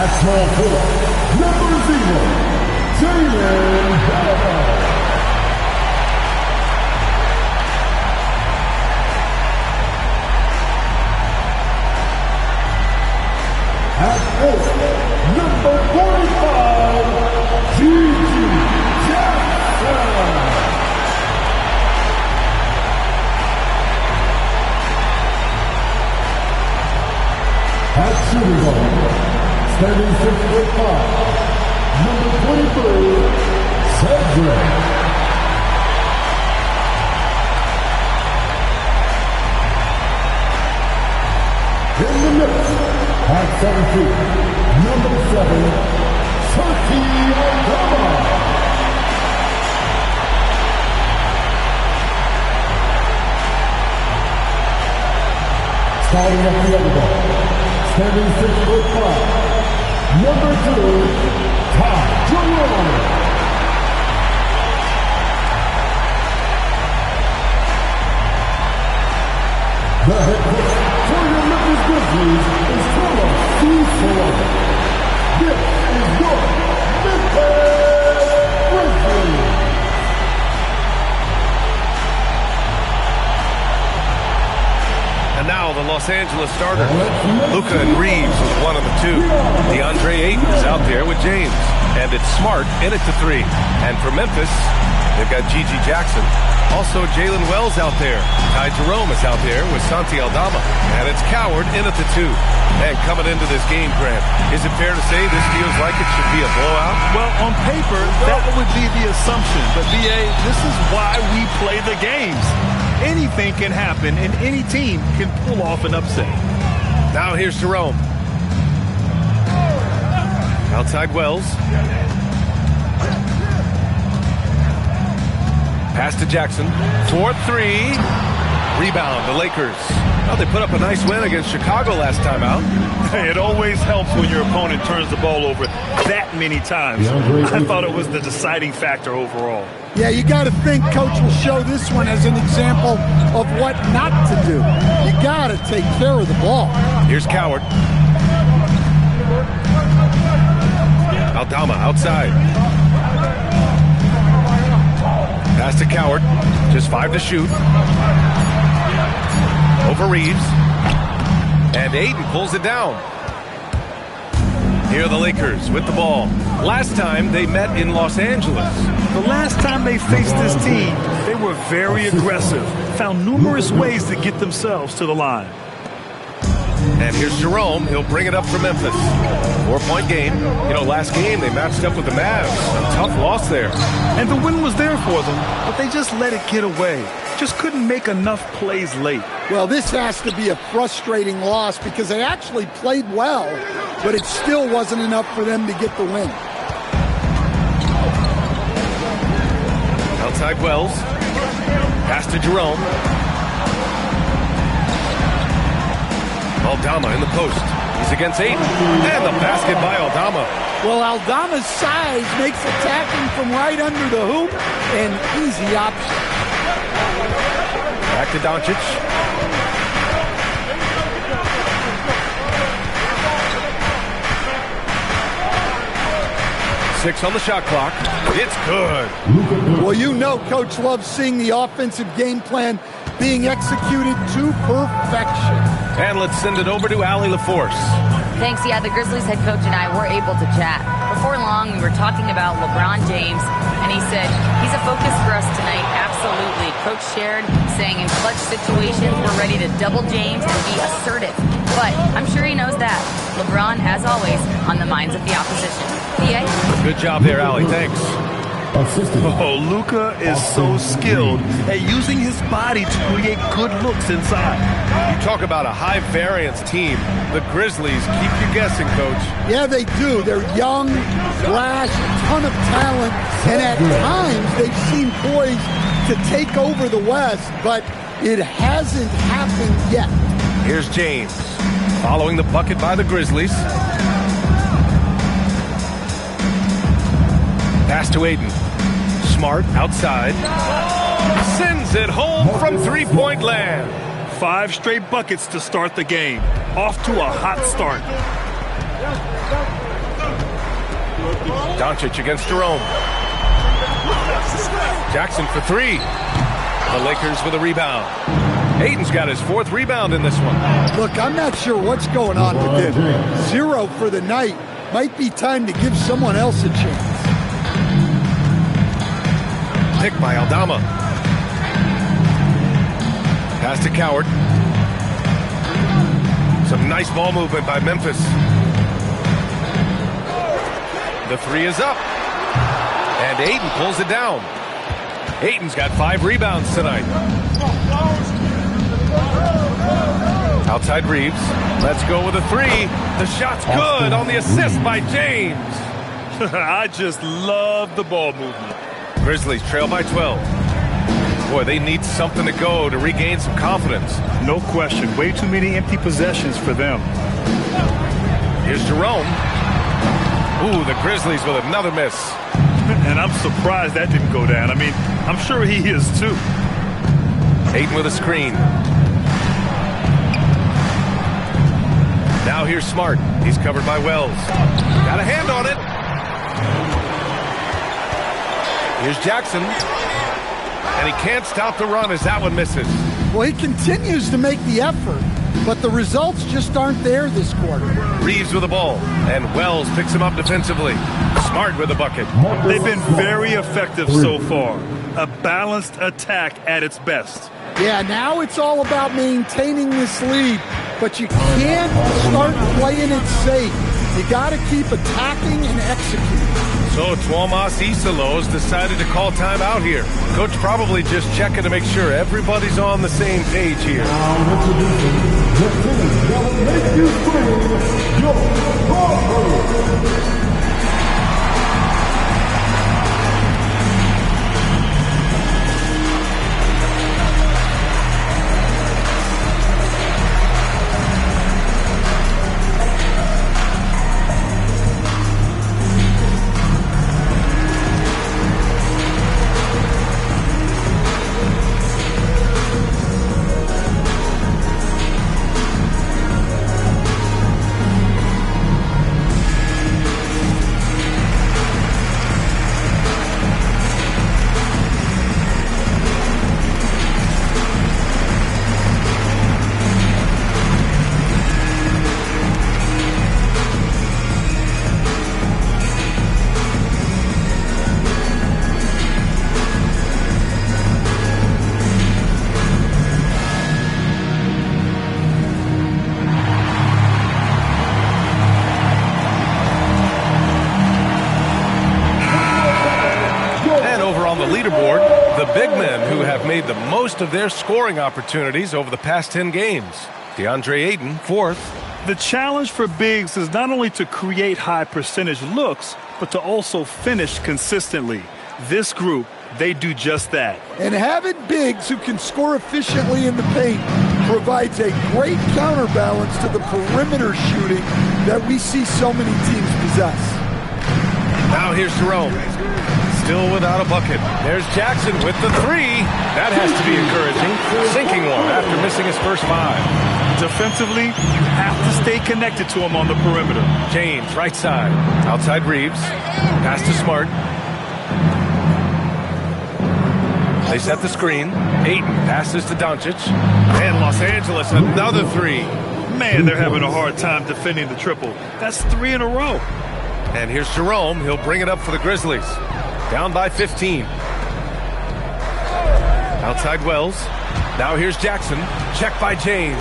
At small forward, number 0, Jalen Bell. At forward, number 45, Gigi Jackson. At shooting guard, standing 6'5", number 23, Cedric. In the middle, at 7 feet, number 7, Turkey Aldama. Starting at the other ball, standing 6'5", number 2, Ty Jerome. The head coach for your Memphis Grizzlies is Carlos Cicero. This is your Memphis Grizzlies. And now the Los Angeles starters. Luka and Reeves is one of the two. DeAndre Ayton is out there with James. And it's Smart in it to 3. And for Memphis, they've got Gigi Jackson. Also Jalen Wells out there. Ty Jerome is out there with Santi Aldama. And it's Coward in at the 2. And coming into this game, Grant, is it fair to say this feels like it should be a blowout? Well, on paper, that would be the assumption. But, B.A., this is why we play the games. Anything can happen, and any team can pull off an upset. Now here's Jerome. Outside Wells. Pass to Jackson. 4-3. Rebound, the Lakers. Well, they put up a nice win against Chicago last time out. Hey, it always helps when your opponent turns the ball over that many times. I thought it was the deciding factor overall. Yeah, you got to think Coach will show this one as an example of what not to do. You got to take care of the ball. Here's Coward. Aldama outside. Pass to Coward. Just 5 to shoot. Over Reeves. And Ayton pulls it down. Here are the Lakers with the ball. Last time they met in Los Angeles. The last time they faced this team, they were very aggressive, found numerous ways to get themselves to the line. And here's Jerome. He'll bring it up for Memphis. 4-point game. You know, last game they matched up with the Mavs. A tough loss there. And the win was there for them, but they just let it get away. Just couldn't make enough plays late. Well, this has to be a frustrating loss because they actually played well, but it still wasn't enough for them to get the win. Outside Wells. Pass to Jerome. Aldama in the post. He's against Ayton. And the basket by Aldama. Well, Aldama's size makes attacking from right under the hoop an easy option. Back to Doncic. Six on the shot clock. It's good. Well, you know Coach loves seeing the offensive game plan being executed to perfection. And let's send it over to Allie LaForce. Thanks. Yeah, the Grizzlies head coach and I were able to chat. Before long, we were talking about LeBron James, and he said, he's a focus for us tonight. Absolutely. Coach shared, saying in clutch situations, we're ready to double James and be assertive. But I'm sure he knows that. LeBron, as always, on the minds of the opposition. PA? Good job there, Allie. Thanks. Oh, Luka is so skilled at using his body to create good looks inside. You talk about a high-variance team. The Grizzlies keep you guessing, Coach. Yeah, they do. They're young, brash, a ton of talent, and at times they've seemed poised to take over the West, but it hasn't happened yet. Here's James, following the bucket by the Grizzlies. Pass to Ayton. Smart outside. Sends it home from three-point land. 5 straight buckets to start the game. Off to a hot start. Doncic against Jerome. Jackson for three. The Lakers with a rebound. Ayton's got his 4th rebound in this one. Look, I'm not sure what's going on with him. 0 for the night. Might be time to give someone else a chance. Pick by Aldama. Pass to Coward. Some nice ball movement by Memphis. The 3 is up. And Ayton pulls it down. Ayton's got 5 rebounds tonight. Outside Reeves. Let's go with a 3. The shot's good on the assist by James. I just love the ball movement. Grizzlies trail by 12. Boy, they need something to go to regain some confidence. No question. Way too many empty possessions for them. Here's Jerome. Ooh, the Grizzlies with another miss. And I'm surprised that didn't go down. I mean, I'm sure he is too. Ayton with a screen. Now here's Smart. He's covered by Wells. Got a hand on it. Here's Jackson. And he can't stop the run as that one misses. Well, he continues to make the effort, but the results just aren't there this quarter. Reeves with the ball. And Wells picks him up defensively. Smart with the bucket. They've been very effective so far. A balanced attack at its best. Yeah, now it's all about maintaining this lead, but you can't start playing it safe. You got to keep attacking and executing. So Tuomas Isalos decided to call timeout here. Coach probably just checking to make sure everybody's on the same page here. Now introducing the team that will make you scream, your Cowboys. Made the most of their scoring opportunities over the past 10 games. DeAndre Ayton, 4th. The challenge for bigs is not only to create high percentage looks, but to also finish consistently. This group, they do just that. And having bigs who can score efficiently in the paint provides a great counterbalance to the perimeter shooting that we see so many teams possess. Now here's Jerome. Still without a bucket. There's Jackson with the 3. That has to be encouraging. Sinking one after missing his first 5. Defensively, you have to stay connected to him on the perimeter. James, right side. Outside Reeves. Pass to Smart. They set the screen. Ayton passes to Doncic. And Los Angeles, another 3. Man, they're having a hard time defending the triple. That's 3 in a row. And here's Jerome. He'll bring it up for the Grizzlies. Down by 15. Outside Wells. Now here's Jackson. Check by James.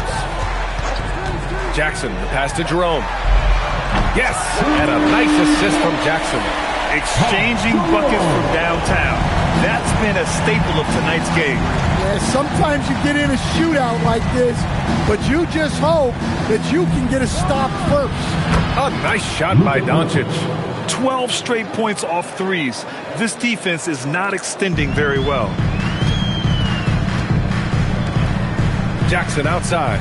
Jackson, the pass to Jerome. Yes, and a nice assist from Jackson. Exchanging buckets from downtown. That's been a staple of tonight's game. Yeah, sometimes you get in a shootout like this, but you just hope that you can get a stop first. A nice shot by Doncic. 12 straight points off threes. This defense is not extending very well. Jackson outside.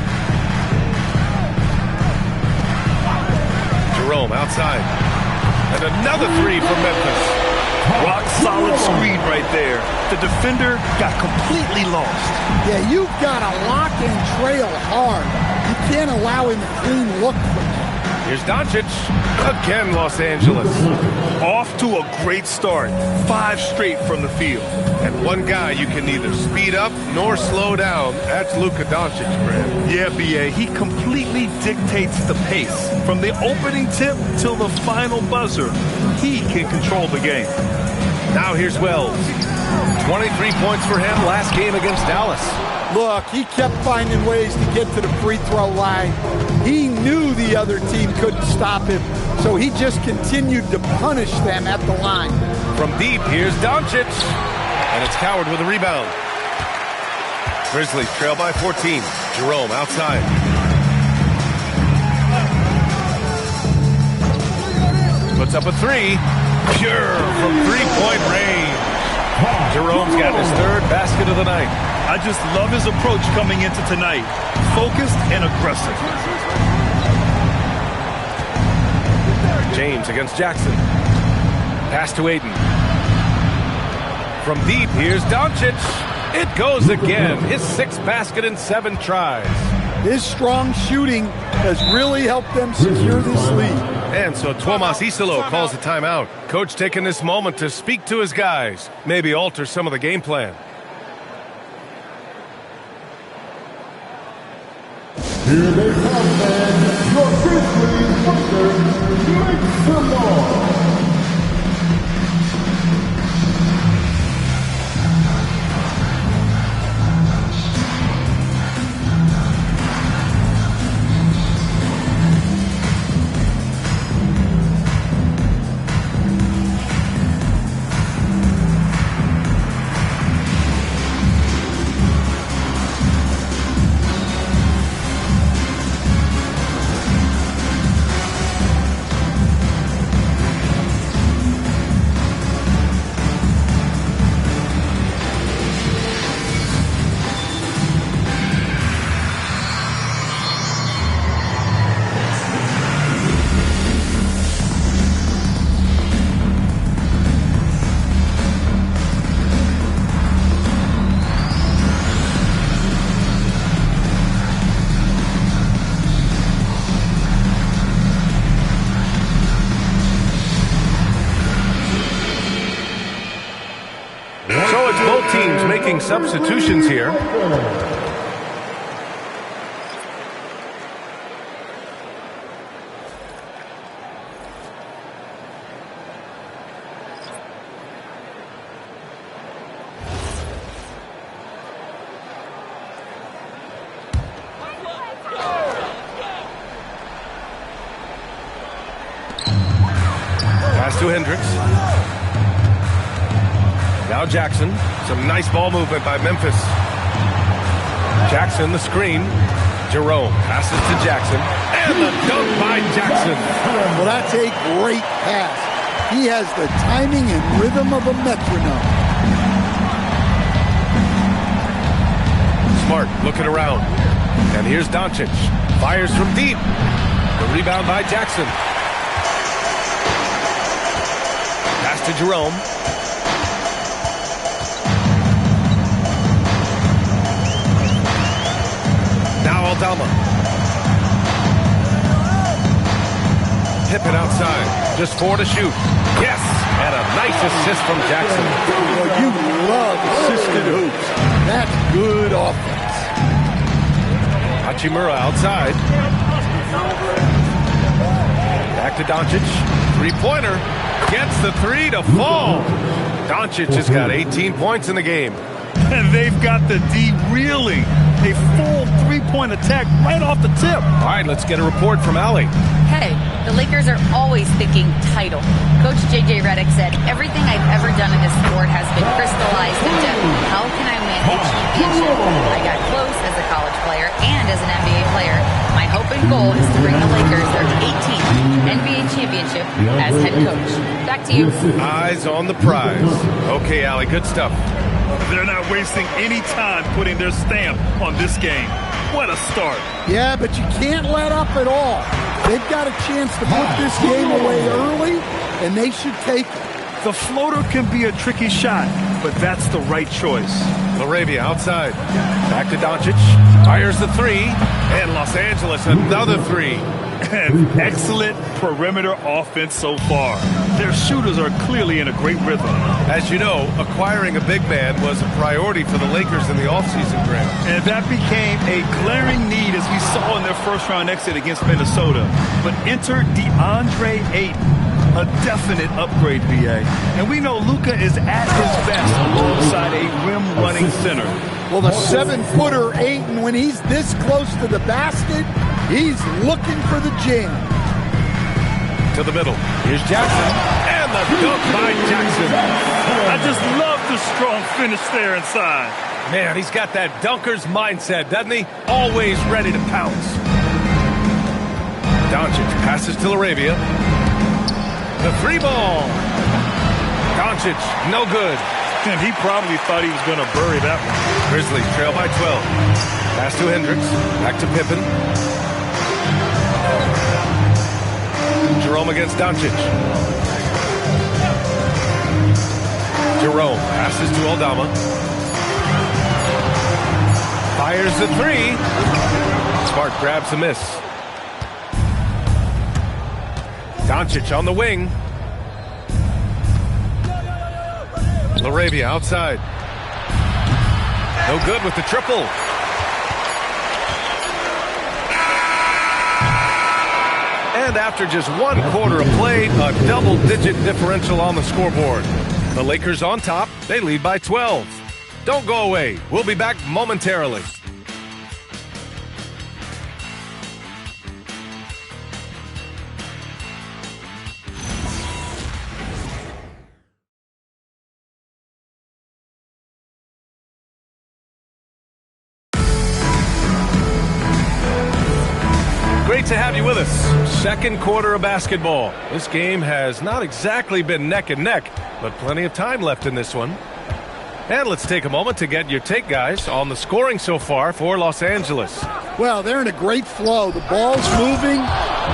Jerome outside. And another 3 from Memphis. Rock solid screen right there. The defender got completely lost. Yeah, you've got to lock and trail hard. You can't allow him to clean look for that. Here's Doncic. Again, Los Angeles. Off to a great start. 5 straight from the field. And one guy you can neither speed up nor slow down. That's Luka Doncic, Grant. Yeah, B.A., he completely dictates the pace. From the opening tip till the final buzzer, he can control the game. Now here's Wells. 23 points for him last game against Dallas. Look, he kept finding ways to get to the free throw line. He knew the other team couldn't stop him, so he just continued to punish them at the line. From deep, here's Doncic. And it's Coward with a rebound. Grizzlies trail by 14. Jerome outside. Puts up a 3. Pure from three-point range. Jerome's got his 3rd basket of the night. I just love his approach coming into tonight. Focused and aggressive. James against Jackson. Pass to Ayton. From deep, here's Doncic. It goes again. His 6th basket in 7 tries. His strong shooting has really helped them secure this lead. And so Tuomas Isalo calls a timeout. Coach taking this moment to speak to his guys. Maybe alter some of the game plan. Here they come, man. Your Grizzlies Thunder, make some noise. Teams making substitutions here. Pass to Hendricks. Now Jackson. Some nice ball movement by Memphis. Jackson, the screen. Jerome passes to Jackson. And the dunk by Jackson. Well, that's a great pass. He has the timing and rhythm of a metronome. Smart looking around. And here's Doncic. Fires from deep. The rebound by Jackson. Pass to Jerome. Aldama. Pippen outside. Just 4 to shoot. Yes! And a nice assist from Jackson. Well, you love assisted hoops. That's good offense. Hachimura outside. Back to Doncic. 3-pointer. Gets the 3 to fall. Doncic has got 18 points in the game. And they've got the D reeling. A full 3-point attack right off the tip. All right, let's get a report from Allie. Hey, the Lakers are always thinking title. Coach J.J. Redick said, everything I've ever done in this sport has been crystallized into how can I win a championship. I got close as a college player and as an NBA player. My hope and goal is to bring the Lakers their 18th NBA championship as head coach. Back to you. Eyes on the prize. Okay, Allie, good stuff. They're not wasting any time putting their stamp on this game. What a start. Yeah, but you can't let up at all. They've got a chance to put this game away early, and they should take it. The floater can be a tricky shot, but that's the right choice. LaRavia outside. Back to Doncic. Fires the three. And Los Angeles another three. And excellent perimeter offense so far. Their shooters are clearly in a great rhythm. As you know, acquiring a big man was a priority for the Lakers in the offseason, Grant. And that became a glaring need as we saw in their first-round exit against Minnesota. But enter DeAndre Ayton. A definite upgrade, BA. And we know Luka is at his best alongside a rim-running center. Well, the 7-footer Ayton, when he's this close to the basket, he's looking for the jam. To the middle. Here's Jackson. And the dunk by Jackson. I just love the strong finish there inside. Man, he's got that dunker's mindset, doesn't he? Always ready to pounce. Doncic passes to LaRavia. The three ball. Doncic, no good. And he probably thought he was going to bury that one. Grizzlies trail by 12. Pass to Hendricks. Back to Pippen. Jerome against Doncic. Jerome passes to Aldama. Fires the three. Smart grabs the miss. Doncic on the wing. LaRavia outside. No good with the triple. And after just 1 quarter of play, a double-digit differential on the scoreboard. The Lakers on top. They lead by 12. Don't go away. We'll be back momentarily. Great to have you with us. Second quarter of basketball. This game has not exactly been neck and neck, but plenty of time left in this one. And let's take a moment to get your take, guys, on the scoring so far for Los Angeles. Well, they're in a great flow. The ball's moving.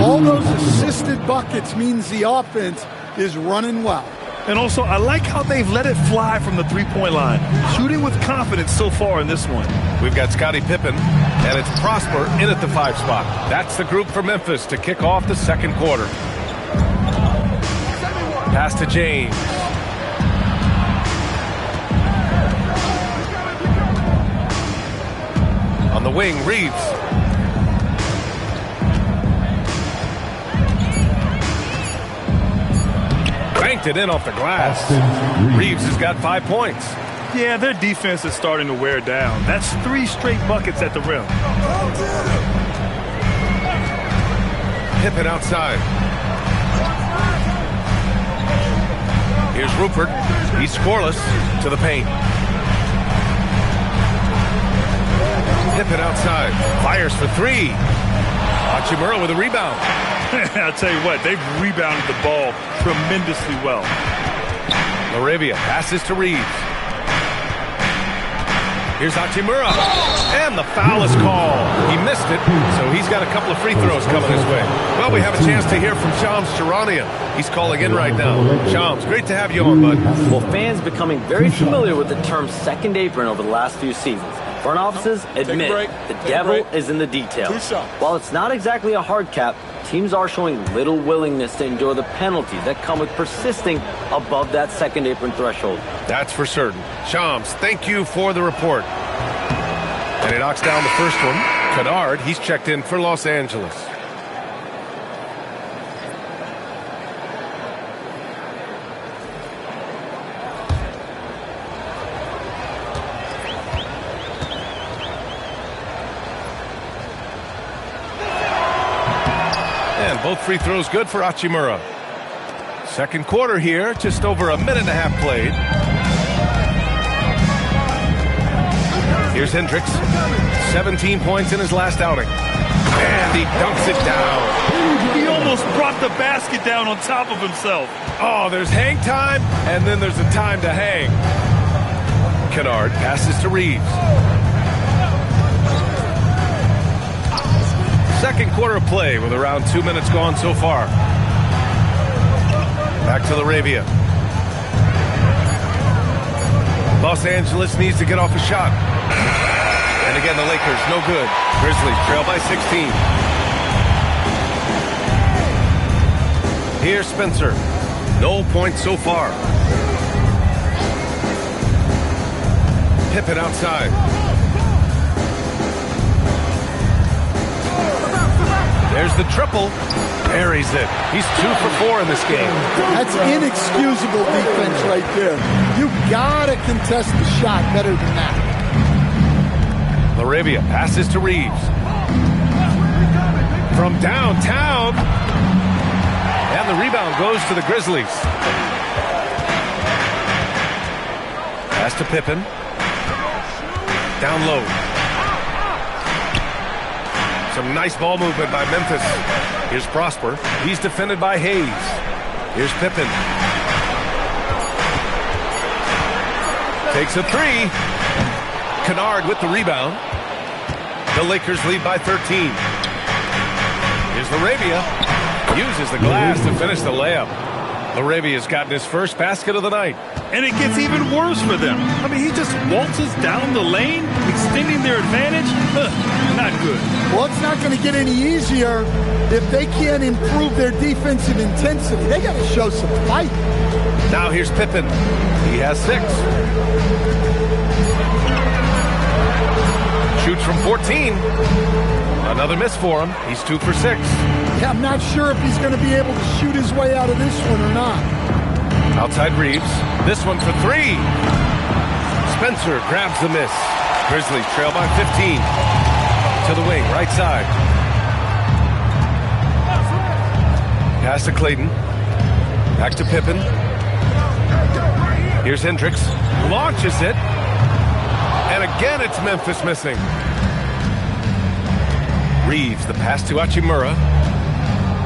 All those assisted buckets means the offense is running well. And also, I like how they've let it fly from the three-point line. Shooting with confidence so far in this one. We've got Scottie Pippen, and it's Prosper in at the 5 spot. That's the group for Memphis to kick off the second quarter. Pass to James. On the wing, Reeves. Banked it in off the glass. Reeves has got 5 points. Yeah, their defense is starting to wear down. That's 3 straight buckets at the rim. Pippen outside. Here's Rupert. He's scoreless to the paint. Pippen outside. Fires for 3. Hachimura with a rebound. I'll tell you what, they've rebounded the ball tremendously well. LaRavia passes to Reeves. Here's Hachimura. And the foul is called. He missed it, so he's got a couple of free throws coming his way. Well, we have a chance to hear from Shams Charania. He's calling in right now. Shams, great to have you on, bud. Well, fans becoming very familiar with the term second apron over the last few seasons. Front offices admit the devil is in the details. While it's not exactly a hard cap, teams are showing little willingness to endure the penalties that come with persisting above that second apron threshold. That's for certain. Shams, thank you for the report. And he knocks down the first one. Kennard, he's checked in for Los Angeles. And both free throws good for Hachimura. Second quarter here, just over a minute and a half played. Here's Hendricks. 17 points in his last outing. And he dunks it down. He almost brought the basket down on top of himself. Oh, there's hang time, and then there's a time to hang. Kennard passes to Reeves. Second quarter of play with around 2 minutes gone so far. Back to LaRavia. Los Angeles needs to get off a shot. And again, the Lakers, no good. Grizzlies trail by 16. Here's Spencer. No points so far. Pippen outside. There's the triple. Buries it. He's 2 for 4 in this game. That's inexcusable defense right there. You gotta contest the shot better than that. LaRavia passes to Reeves. From downtown. And the rebound goes to the Grizzlies. Pass to Pippen. Down low. Some nice ball movement by Memphis. Here's Prosper. He's defended by Hayes. Here's Pippen. Takes a 3. Kennard with the rebound. The Lakers lead by 13. Here's LaRavia. Uses the glass to finish the layup. LaRavia's gotten his first basket of the night. And it gets even worse for them. I mean, he just waltzes down the lane, extending their advantage. Not good. Well, it's not going to get any easier if they can't improve their defensive intensity. They got to show some fight. Now here's Pippen. He has 6. Shoots from 14. Another miss for him. He's 2 for 6. Yeah, I'm not sure if he's going to be able to shoot his way out of this one or not. Outside Reeves. This one for 3. Spencer grabs the miss. Grizzlies trail by 15. To the wing, right side. Pass to Clayton. Back to Pippen. Here's Hendricks. Launches it. And again, it's Memphis missing. Reeves, the pass to Hachimura.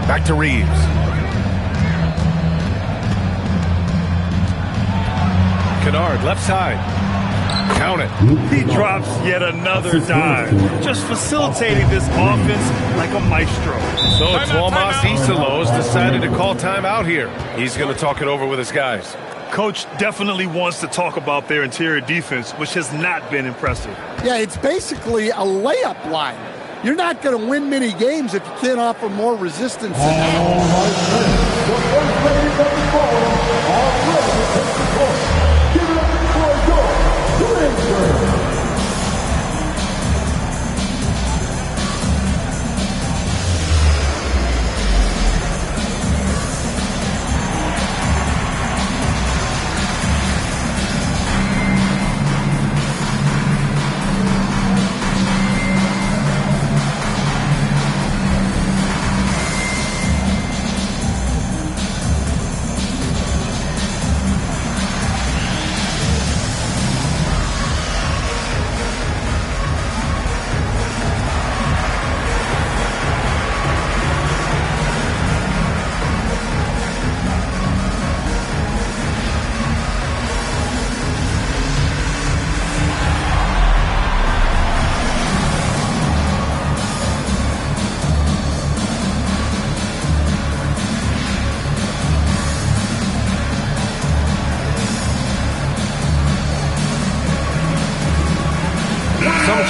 Back to Reeves. Kennard, left side. Count it. He drops yet another dime. Just facilitating this offense like a maestro. So Tuomas Isalos decided to call timeout here. He's going to talk it over with his guys. Coach definitely wants to talk about their interior defense, which has not been impressive. Yeah, it's basically a layup line. You're not going to win many games if you can't offer more resistance than that. The first ladies of the ball are ready to take the court. Give it up for your Grizzlies.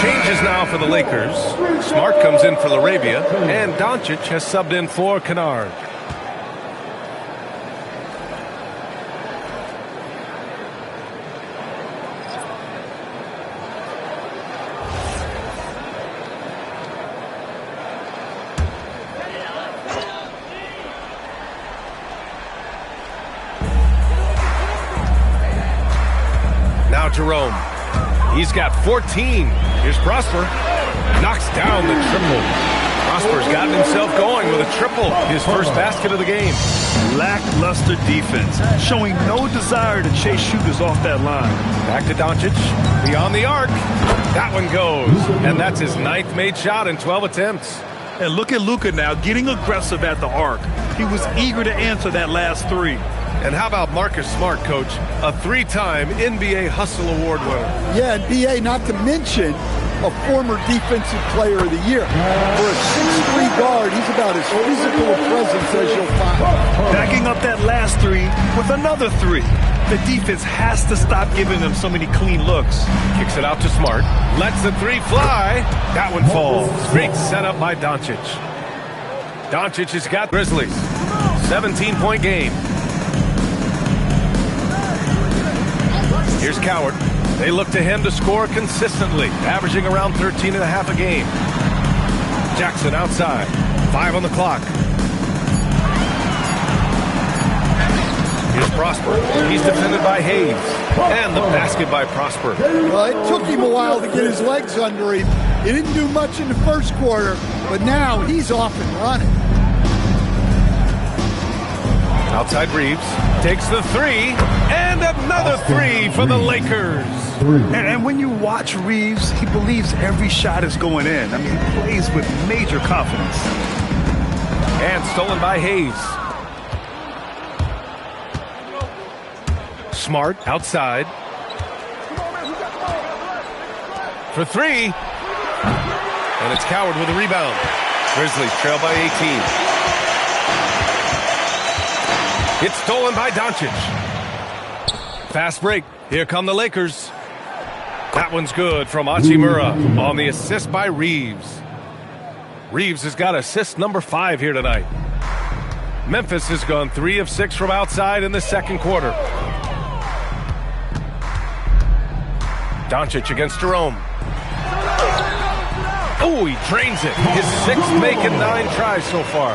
Changes now for the Lakers. Smart comes in for LaRavia, and Doncic has subbed in for Kennard. Now Jerome. He's got 14. Here's Prosper. Knocks down the triple. Prosper's gotten himself going with a triple. His first basket of the game. Lackluster defense, showing no desire to chase shooters off that line. Back to Doncic. Beyond the arc. That one goes. And that's his 9th made shot in 12 attempts. And look at Luka now getting aggressive at the arc. He was eager to answer that last 3. And how about Marcus Smart, Coach? A 3-time NBA Hustle Award winner. Yeah, and B.A., not to mention a former Defensive Player of the Year. For a 6'3" guard, he's about as physical a presence as you'll find. Backing up that last three with another three. The defense has to stop giving them so many clean looks. Kicks it out to Smart. Lets the three fly. That one falls. Great setup by Doncic. Doncic has got Grizzlies. 17-point game. Here's Coward. They look to him to score consistently, averaging around 13.5 a game. Jackson outside. 5 on the clock. Here's Prosper. He's defended by Hayes. And the basket by Prosper. Well, it took him a while to get his legs under him. He didn't do much in the first quarter, but now he's off and running. Outside Reeves. Takes the three. And another three for the Lakers. And when you watch Reeves, he believes every shot is going in. I mean, he plays with major confidence. And stolen by Hayes. Smart outside. For three. And it's Coward with a rebound. Grizzlies trail by 18. It's stolen by Doncic. Fast break. Here come the Lakers. That one's good from Hachimura on the assist by Reeves. Reeves has got assist number 5 here tonight. Memphis has gone 3 of 6 from outside in the second quarter. Doncic against Jerome. Oh, he drains it. His 6th make in 9 tries so far.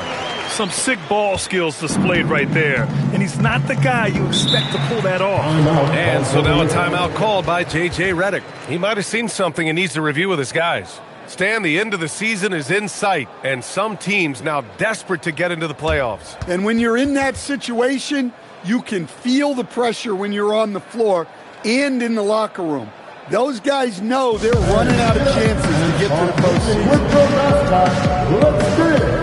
Some sick ball skills displayed right there. And he's not the guy you expect to pull that off. And so now a timeout called by J.J. Redick. He might have seen something and needs to review with his guys. Stan, the end of the season is in sight, and some teams now desperate to get into the playoffs. And when you're in that situation, you can feel the pressure when you're on the floor and in the locker room. Those guys know they're running out of chances to get to the postseason. With your mascot, let's get it.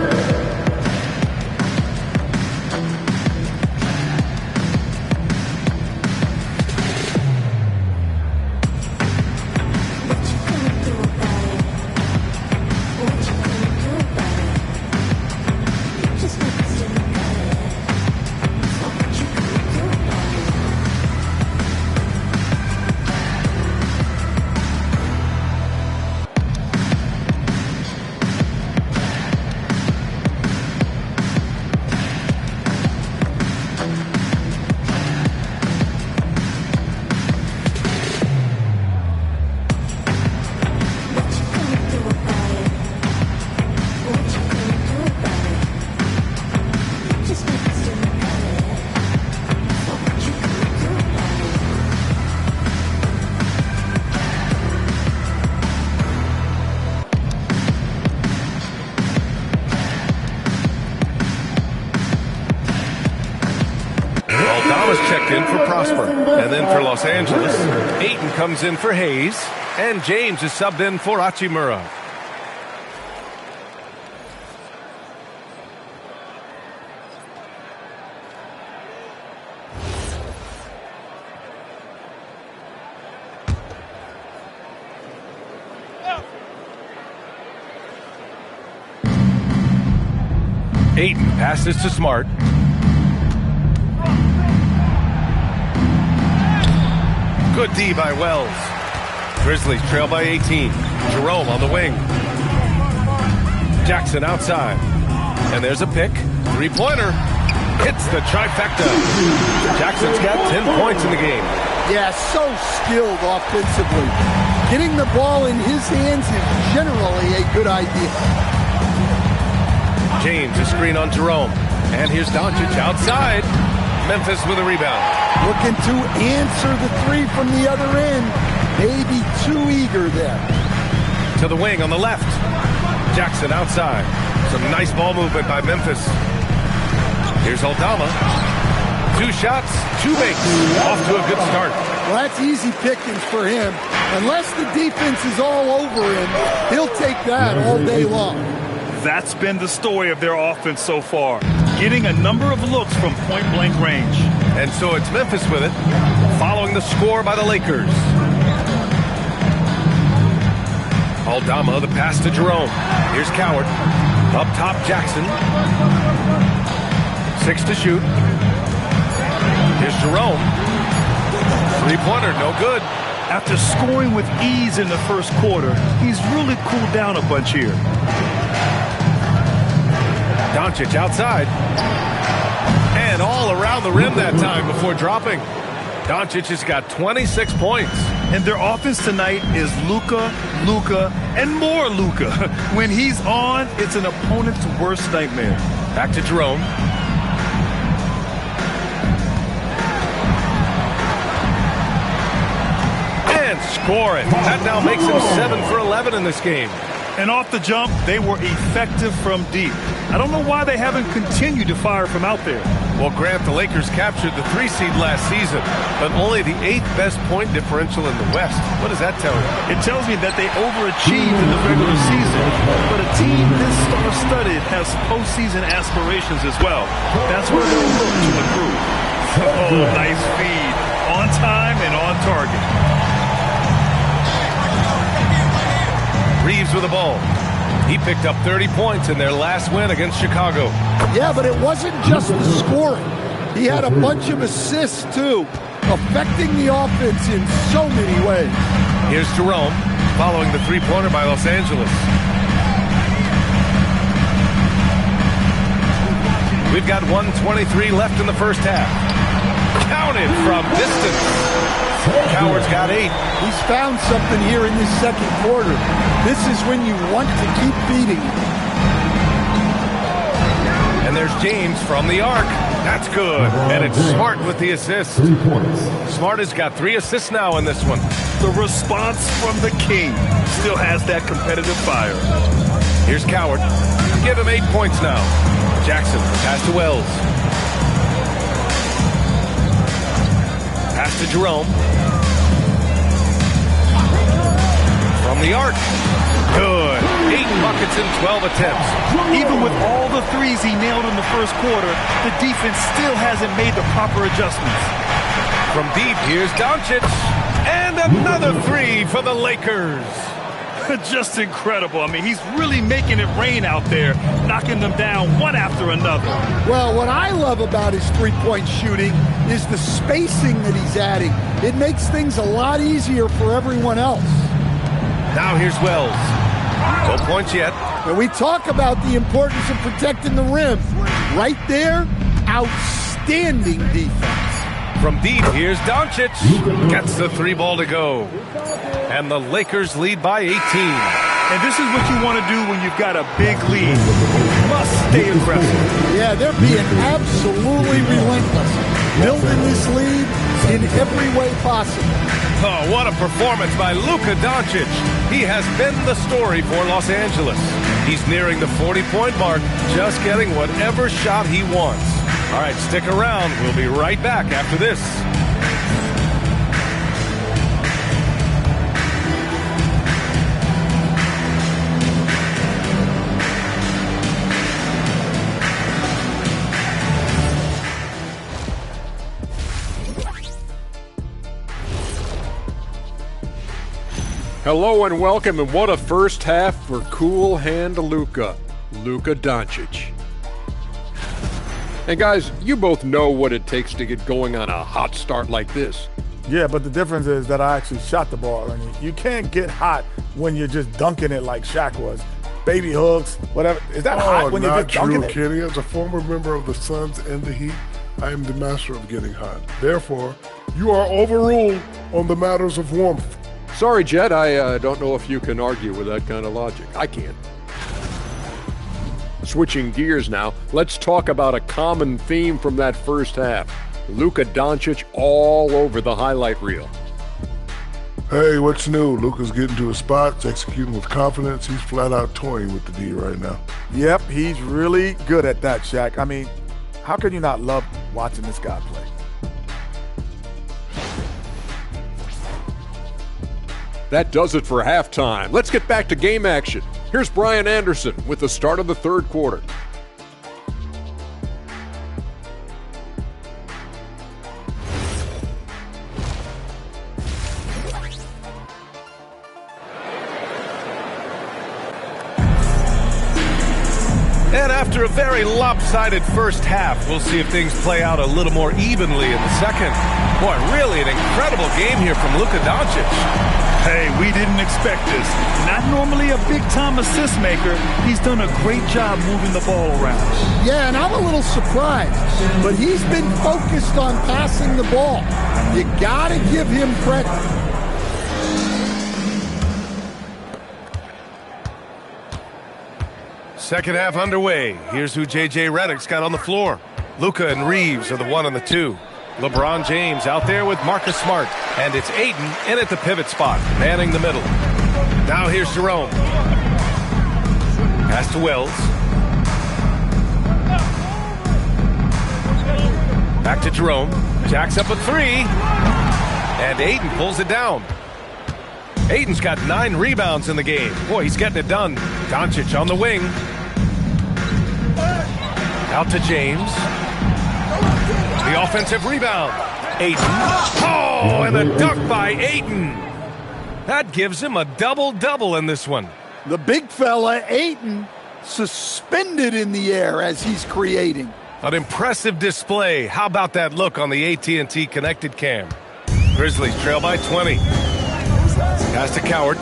Checked in for Prosper. And then for Los Angeles, Ayton comes in for Hayes. And James is subbed in for Hachimura. Ayton passes to Smart. Good D by Wells. Grizzlies trail by 18. Jerome on the wing. Jackson outside. And there's a pick. 3-pointer. Hits the trifecta. Jackson's got 10 points in the game. Yeah, so skilled offensively. Getting the ball in his hands is generally a good idea. James, a screen on Jerome. And here's Doncic outside. Memphis with a rebound. Looking to answer the three from the other end. Maybe too eager there. To the wing on the left. Jackson outside. Some nice ball movement by Memphis. Here's Aldama. 2 shots, 2 makes. Off to a good start. Well, that's easy pickings for him. Unless the defense is all over him, he'll take that all day long. That's been the story of their offense so far. Getting a number of looks from point-blank range. And so it's Memphis with it, following the score by the Lakers. Aldama, the pass to Jerome. Here's Coward. Up top, Jackson. 6 to shoot. Here's Jerome. Three-pointer, no good. After scoring with ease in the first quarter, he's really cooled down a bunch here. Doncic outside. And all around the rim that time before dropping. Doncic has got 26 points. And their offense tonight is Luka, and more Luka. When he's on, it's an opponent's worst nightmare. Back to Jerome. And score it. That now makes him 7 for 11 in this game. And off the jump, they were effective from deep. I don't know why they haven't continued to fire from out there. Well, Grant, the Lakers captured the 3 seed last season, but only the 8th best point differential in the West. What does that tell you? It tells me that they overachieved in the regular season, but a team this star-studded has postseason aspirations as well. That's where they'll look to improve. Oh, nice feed. On time and on target. Reeves with the ball. He picked up 30 points in their last win against Chicago. Yeah, but it wasn't just the scoring. He had a bunch of assists, too, affecting the offense in so many ways. Here's Jerome, following the three-pointer by Los Angeles. We've got 1:23 left in the first half. Counted from distance. Coward's got 8. He's found something here in this second quarter. This is when you want to keep beating. And there's James from the arc. That's good. And it's Smart with the assist. 3 points. Smart has got 3 assists now in this one. The response from the king still has that competitive fire. Here's Coward. Give him 8 points now. Jackson, pass to Wells. Pass to Jerome. From the arc. Good. 8 buckets in 12 attempts. Even with all the threes he nailed in the first quarter, the defense still hasn't made the proper adjustments. From deep, here's Doncic. And another 3 for the Lakers. Just incredible. I mean, he's really making it rain out there, knocking them down one after another. Well, what I love about his three-point shooting is the spacing that he's adding. It makes things a lot easier for everyone else. Now here's Wells. No points yet. And we talk about the importance of protecting the rim. Right there, outstanding defense. From deep, here's Doncic. Gets the 3 ball to go. And the Lakers lead by 18. And this is what you want to do when you've got a big lead. You must stay aggressive. Yeah, they're being absolutely relentless. Building this lead in every way possible. Oh, what a performance by Luka Doncic. He has been the story for Los Angeles. He's nearing the 40-point mark, just getting whatever shot he wants. All right, stick around. We'll be right back after this. Hello and welcome, and what a first half for Cool Hand Luka Doncic. And guys, you both know what it takes to get going on a hot start like this. Yeah, but the difference is that I actually shot the ball, and you can't get hot when you're just dunking it like Shaq was. Baby hooks, whatever. Is that hot when you're just dunking it? Kenny. As a former member of the Suns and the Heat, I am the master of getting hot. Therefore, you are overruled on the matters of warmth. Sorry, Jet, I don't know if you can argue with that kind of logic. I can't. Switching gears now, let's talk about a common theme from that first half. Luka Doncic all over the highlight reel. Hey, what's new? Luka's getting to his spots, executing with confidence. He's flat out toying with the D right now. Yep, he's really good at that, Shaq. I mean, how can you not love watching this guy play? That does it for halftime. Let's get back to game action. Here's Brian Anderson with the start of the third quarter. And after a very lopsided first half, we'll see if things play out a little more evenly in the second. Boy, really an incredible game here from Luka Doncic. Hey, we didn't expect this. Not normally a big-time assist maker. He's done a great job moving the ball around. Yeah, and I'm a little surprised, but he's been focused on passing the ball. You got to give him credit. Second half underway. Here's who J.J. Redick's got on the floor. Luka and Reeves are the 1 and the 2. LeBron James out there with Marcus Smart. And it's Ayton in at the pivot spot, manning the middle. Now here's Jerome. Pass to Wells. Back to Jerome. Jacks up a 3. And Ayton pulls it down. Ayton's got 9 rebounds in the game. Boy, he's getting it done. Doncic on the wing. Out to James. The offensive rebound. Ayton. Oh, and a dunk by Ayton. That gives him a double-double in this one. The big fella, Ayton, suspended in the air as he's creating. An impressive display. How about that look on the AT&T connected cam? Grizzlies trail by 20. Pass to Coward.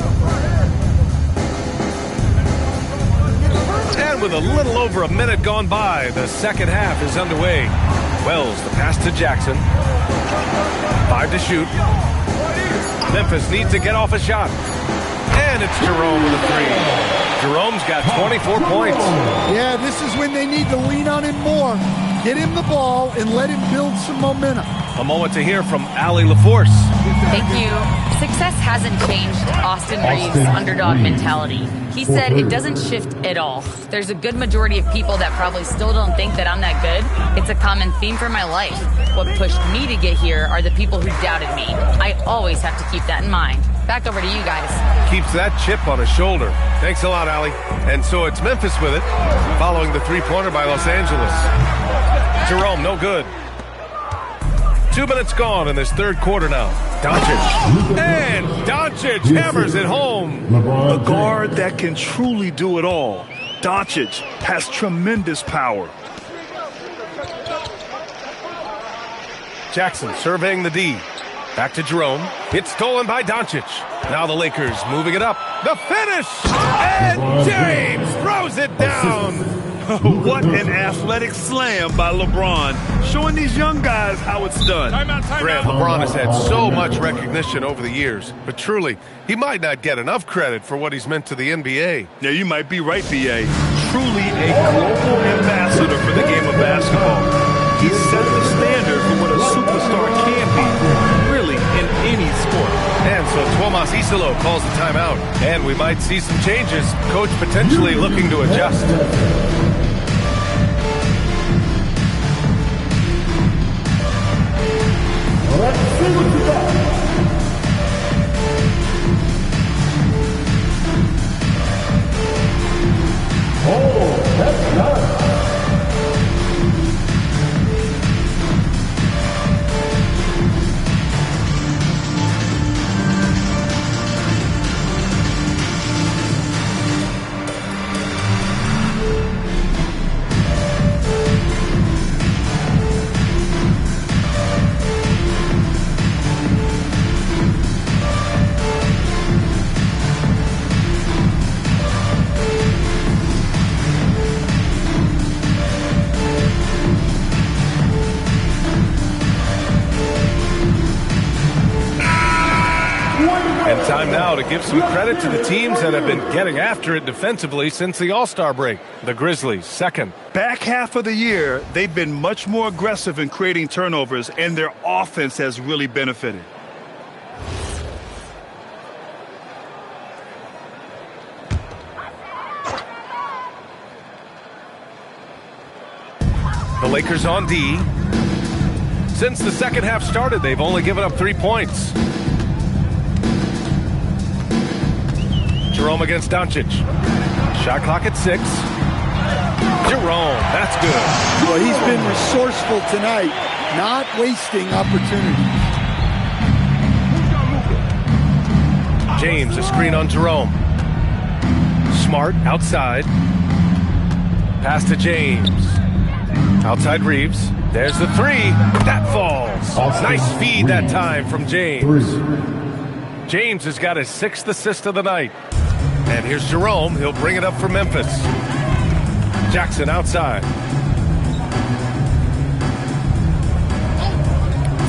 And with a little over a minute gone by, the second half is underway. Wells, the pass to Jackson. 5 to shoot. Memphis needs to get off a shot. And it's Jerome with a 3. Jerome's got 24 points. Yeah, this is when they need to lean on him more. Get him the ball and let him build some momentum. A moment to hear from Allie LaForce. Thank you. Success hasn't changed Austin Reeves' underdog mentality. He said it doesn't shift at all. There's a good majority of people that probably still don't think that I'm that good. It's a common theme for my life. What pushed me to get here are the people who doubted me. I always have to keep that in mind. Back over to you guys. Keeps that chip on his shoulder. Thanks a lot, Allie. And so it's Memphis with it, following the three-pointer by Los Angeles. Jerome, no good. 2 minutes gone in this third quarter now. Doncic. And Doncic hammers it home. A guard that can truly do it all. Doncic has tremendous power. Jackson surveying the D. Back to Jerome. It's stolen by Doncic. Now the Lakers moving it up. The finish! And James throws it down. What an athletic slam by LeBron, showing these young guys how it's done. Grant, LeBron has had so much recognition over the years, but truly, he might not get enough credit for what he's meant to the NBA. Yeah, you might be right, B.A. Truly a global ambassador for the game of basketball. He set the standard for what a superstar can be, really, in any sport. And so Tomas Isolo calls the timeout, and we might see some changes. Coach potentially looking to adjust. Let's see what you got. Oh, that's nice. Time now to give some credit to the teams that have been getting after it defensively since the All-Star break. The Grizzlies, second. Back half of the year, they've been much more aggressive in creating turnovers, and their offense has really benefited. The Lakers on D. Since the second half started, they've only given up 3 points. Jerome against Doncic. Shot clock at 6. Jerome, that's good. Well, he's been resourceful tonight, not wasting opportunities. James, a screen on Jerome. Smart outside. Pass to James. Outside Reeves. There's the three. That falls. Nice feed that time from James. James has got his 6th assist of the night. And here's Jerome. He'll bring it up for Memphis. Jackson outside.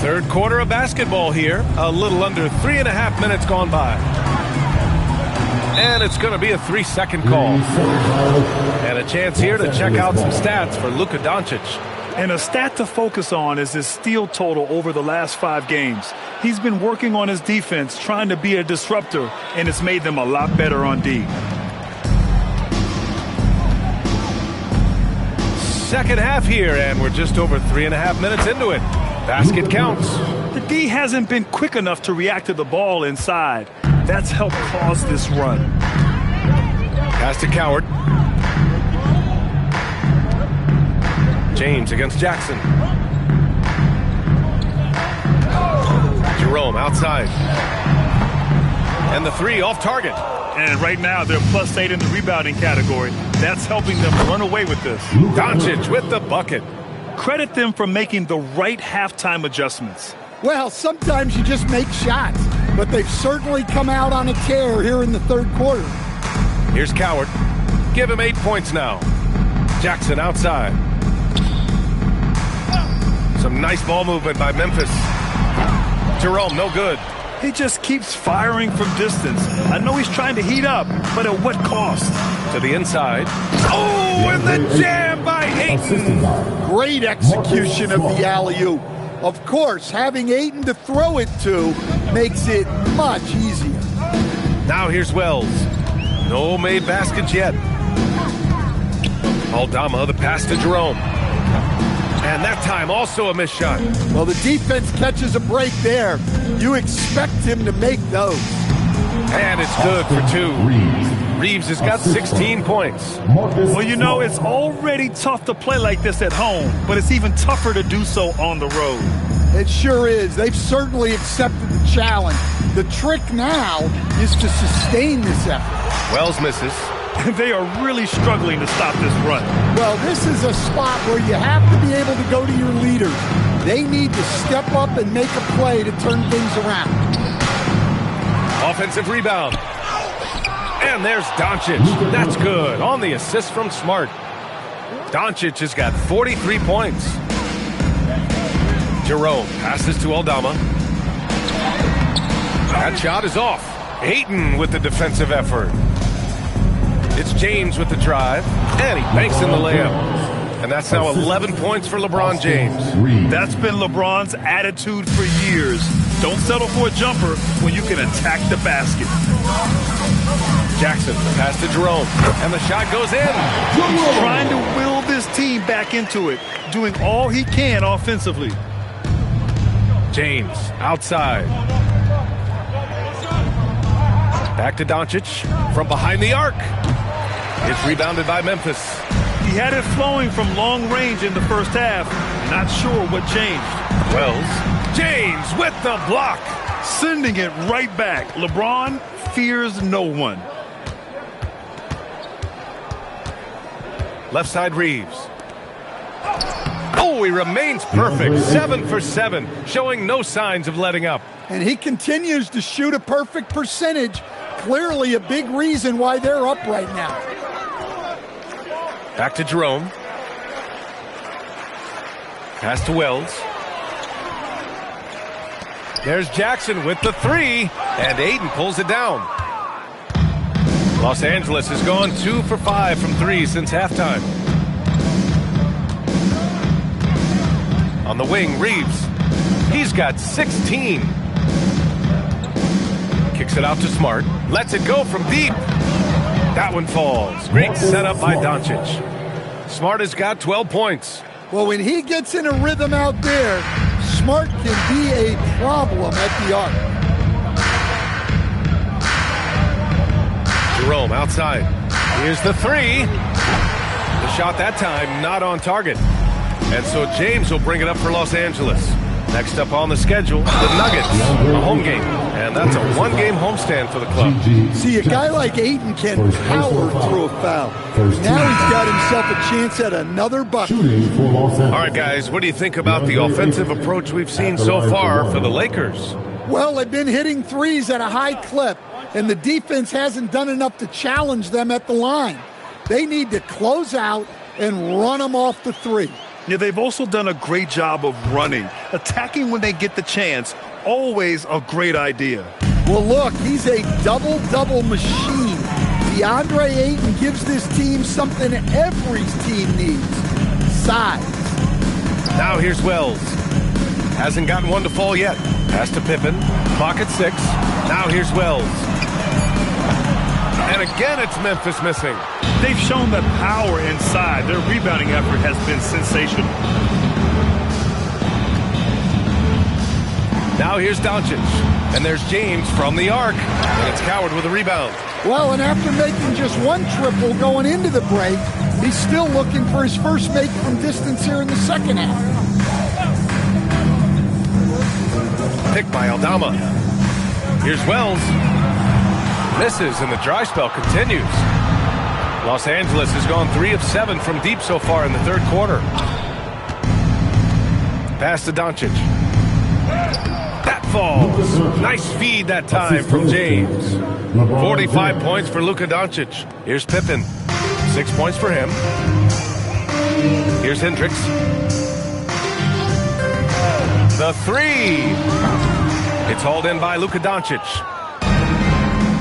Third quarter of basketball here. A little under 3.5 minutes gone by. And it's going to be a 3-second call. And a chance here to check out some stats for Luka Doncic. And a stat to focus on is his steal total over the last 5 games. He's been working on his defense, trying to be a disruptor, and it's made them a lot better on D. Second half here, and we're just over 3.5 minutes into it. Basket counts. The D hasn't been quick enough to react to the ball inside. That's helped cause this run. Pass to Coward. James against Jackson. Jerome outside. And the three off target. And right now they're +8 in the rebounding category. That's helping them run away with this. Doncic with the bucket. Credit them for making the right halftime adjustments. Well, sometimes you just make shots, but they've certainly come out on a tear here in the third quarter. Here's Coward. Give him 8 points now. Jackson outside. Some nice ball movement by Memphis. Jerome, no good. He just keeps firing from distance. I know he's trying to heat up, but at what cost? To the inside. Oh, and the jam by Ayton. Great execution of the alley-oop. Of course, having Ayton to throw it to makes it much easier. Now here's Wells. No made baskets yet. Aldama, the pass to Jerome. And that time also a missed shot. Well, the defense catches a break there. You expect him to make those. And it's good for 2. Reeves has got 16 points. Well, you know, it's already tough to play like this at home, but it's even tougher to do so on the road. It sure is. They've certainly accepted the challenge. The trick now is to sustain this effort. Wells misses. They are really struggling to stop this run. Well, this is a spot where you have to be able to go to your leaders. They need to step up and make a play to turn things around. Offensive rebound. And there's Doncic. That's good. On the assist from Smart. Doncic has got 43 points. Jerome passes to Aldama. That shot is off. Ayton with the defensive effort. It's James with the drive, and he banks in the layup. And that's now 11 points for LeBron James. That's been LeBron's attitude for years. Don't settle for a jumper when you can attack the basket. Jackson, pass to Jerome, and the shot goes in. He's trying to will this team back into it, doing all he can offensively. James, outside. Back to Doncic, from behind the arc. It's rebounded by Memphis. He had it flowing from long range in the first half. Not sure what changed. Wells. James with the block. Sending it right back. LeBron fears no one. Left side Reeves. Oh, he remains perfect. 7 for 7, showing no signs of letting up. And he continues to shoot a perfect percentage. Clearly a big reason why they're up right now. Back to Jerome. Pass to Wells. There's Jackson with the three, and Ayton pulls it down. Los Angeles has gone 2 for 5 from 3 since halftime. On the wing, Reeves. He's got 16. Kicks it out to Smart. Lets it go from deep. That one falls. Great setup by Doncic. Smart has got 12 points. Well, when he gets in a rhythm out there, Smart can be a problem at the arc. Jerome outside. Here's the three. The shot that time not on target. And so James will bring it up for Los Angeles. Next up on the schedule, the Nuggets, a home game. And that's a one-game homestand for the club. See, a guy like Ayton can power through a foul. Now he's got himself a chance at another bucket. All right, guys, what do you think about the offensive approach we've seen so far for the Lakers? Well, they've been hitting threes at a high clip, and the defense hasn't done enough to challenge them at the line. They need to close out and run them off the three. Yeah, they've also done a great job of running. Attacking when they get the chance, always a great idea. Well, look, he's a double-double machine. DeAndre Ayton gives this team something every team needs: size. Now here's Wells. Hasn't gotten one to fall yet. Pass to Pippen. Clock at 6. Now here's Wells. And again, it's Memphis missing. They've shown that power inside. Their rebounding effort has been sensational. Now here's Doncic. And there's James from the arc. And it's Coward with a rebound. Well, and after making just one triple going into the break, he's still looking for his first make from distance here in the second half. Pick by Aldama. Here's Wells. Misses, and the dry spell continues. Los Angeles has gone 3 of 7 from deep so far in the third quarter. Pass to Doncic. That falls. Nice feed that time from James. 45 points for Luka Doncic. Here's Pippen. 6 points for him. Here's Hendricks. The 3. It's hauled in by Luka Doncic.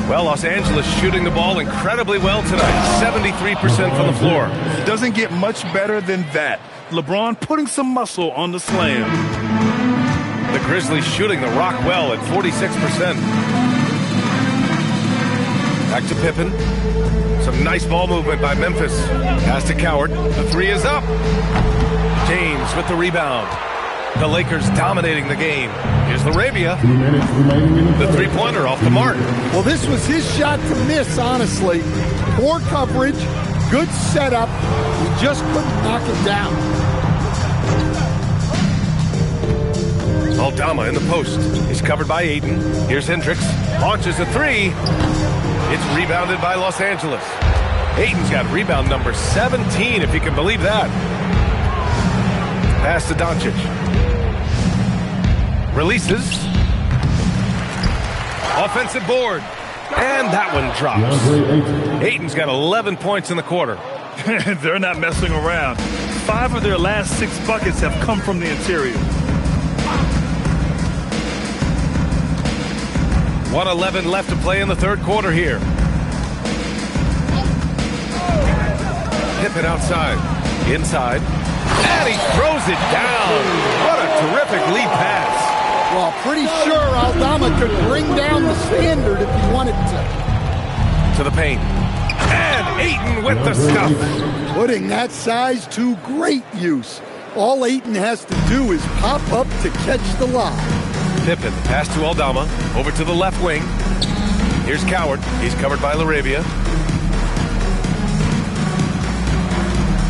Well, Los Angeles shooting the ball incredibly well tonight. 73% from the floor. Doesn't get much better than that. LeBron putting some muscle on the slam. The Grizzlies shooting the rock well at 46%. Back to Pippen. Some nice ball movement by Memphis. Pass to Coward. The 3 is up. James with the rebound. The Lakers dominating the game. Here's LaRavia. The three-pointer off the mark. Well, this was his shot to miss, honestly. Poor coverage, good setup. He just couldn't knock it down. Aldama in the post. He's covered by Ayton. Here's Hendricks. Launches a 3. It's rebounded by Los Angeles. Ayton's got rebound number 17, if you can believe that. Pass to Doncic. Releases. Offensive board. And that one drops. Ayton's got 11 points in the quarter. They're not messing around. 5 of their last 6 buckets have come from the interior. 1:11 left to play in the third quarter here. Pippen outside. Inside. And he throws it down. What a terrific lead pass. Well, pretty sure Aldama could bring down the standard if he wanted to. To the paint. And Ayton with the stuff. Putting that size to great use. All Ayton has to do is pop up to catch the lob. Pippen, pass to Aldama. Over to the left wing. Here's Coward. He's covered by LaRavia.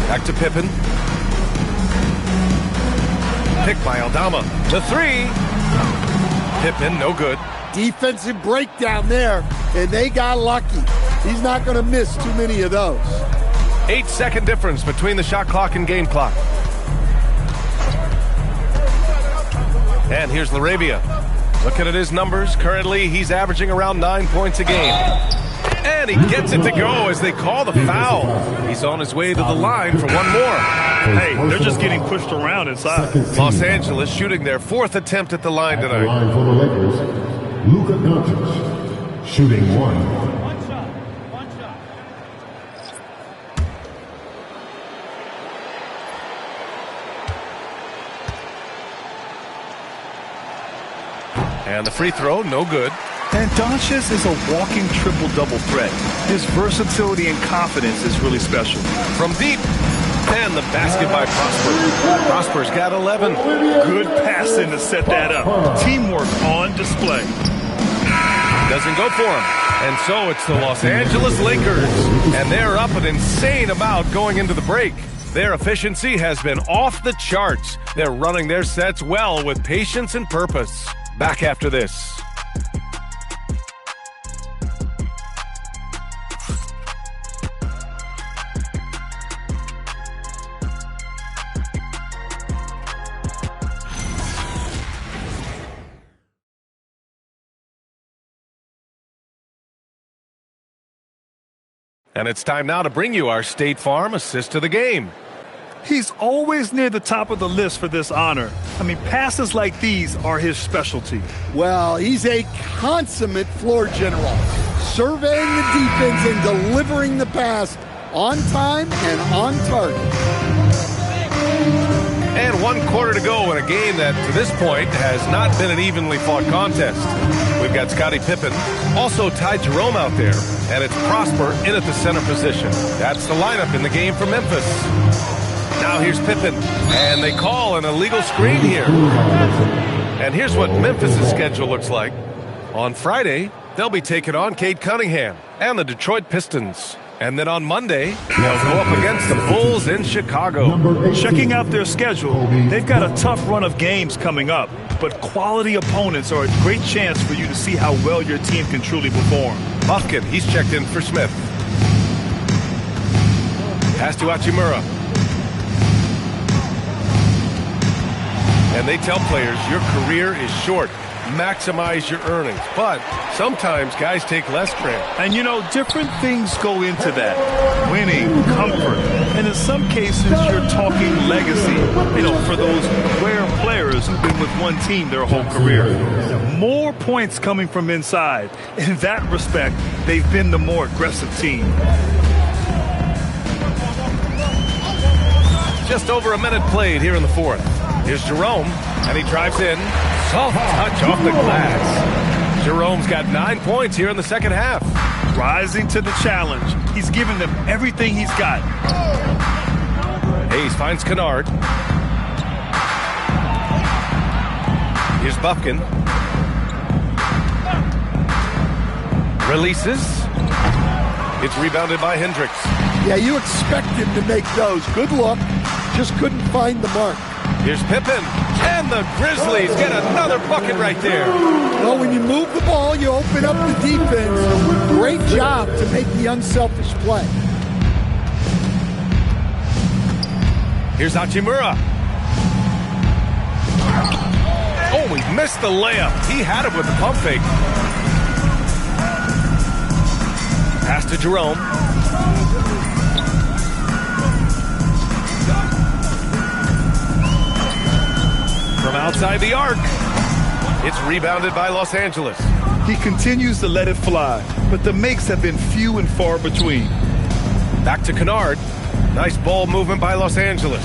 Back to Pippen. Pick by Aldama. The 3. Pippen, no good. Defensive breakdown there, and they got lucky. He's not going to miss too many of those. 8-second difference between the shot clock and game clock. And here's LaRavia. Looking at his numbers, currently he's averaging around 9 points a game. And he gets it to go as they call the foul. He's on his way to the line for one more. Hey, they're just getting pushed around inside. Los Angeles shooting their 4th attempt at the line tonight. Line for the Lakers, Luka Doncic, shooting 1. And the free throw, no good. And Doncic is a walking triple-double threat. His versatility and confidence is really special. From deep. And the basket by Prosper. Prosper's got 11. Good passing to set that up. Teamwork on display. Doesn't go for him. And so it's the Los Angeles Lakers. And they're up an insane amount going into the break. Their efficiency has been off the charts. They're running their sets well with patience and purpose. Back after this. And it's time now to bring you our State Farm assist to the game. He's always near the top of the list for this honor. I mean, passes like these are his specialty. Well, he's a consummate floor general, surveying the defense and delivering the pass on time and on target. And 1 quarter to go in a game that, to this point, has not been an evenly fought contest. We've got Scottie Pippen, also Ty Jerome out there, and it's Prosper in at the center position. That's the lineup in the game for Memphis. Now here's Pippen, and they call an illegal screen here. And here's what Memphis' schedule looks like. On Friday, they'll be taking on Cade Cunningham and the Detroit Pistons. And then on Monday, they'll go up against the Bulls in Chicago. Checking out their schedule, they've got a tough run of games coming up, but quality opponents are a great chance for you to see how well your team can truly perform. Bufkin, he's checked in for Smith. Pass to Hachimura. And they tell players your career is short. Maximize your earnings. But sometimes guys take less credit. And you know, different things go into that. Winning, comfort, and in some cases you're talking legacy. You know, for those rare players who've been with one team their whole career. More points coming from inside. In that respect, they've been the more aggressive team. Just over a minute played here in the fourth. Here's Jerome, and he drives in. Soft touch off the glass. Jerome's got 9 points here in the second half. Rising to the challenge. He's given them everything he's got. Hayes finds Kennard. Here's Bufkin. Releases. It's rebounded by Hendricks. Yeah, you expect him to make those. Good look. Just couldn't find the mark. Here's Pippen, and the Grizzlies get another bucket right there. Well, when you move the ball, you open up the defense. Great job to make the unselfish play. Here's Hachimura. Oh, he missed the layup. He had it with the pump fake. Pass to Jerome. From outside the arc, it's rebounded by Los Angeles. He continues to let it fly, but the makes have been few and far between. Back to Kennard. Nice ball movement by Los Angeles.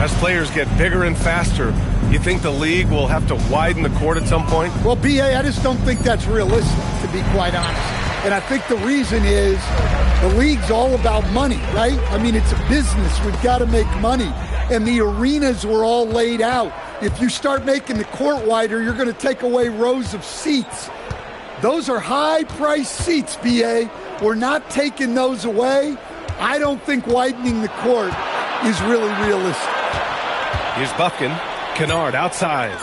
As players get bigger and faster, you think the league will have to widen the court at some point? Well, B.A., I just don't think that's realistic, to be quite honest. And I think the reason is the league's all about money, right? I mean, it's a business. We've got to make money. And the arenas were all laid out. If you start making the court wider, you're going to take away rows of seats. Those are high-priced seats, B.A. We're not taking those away. I don't think widening the court is really realistic. Here's Bufkin. Kennard outside.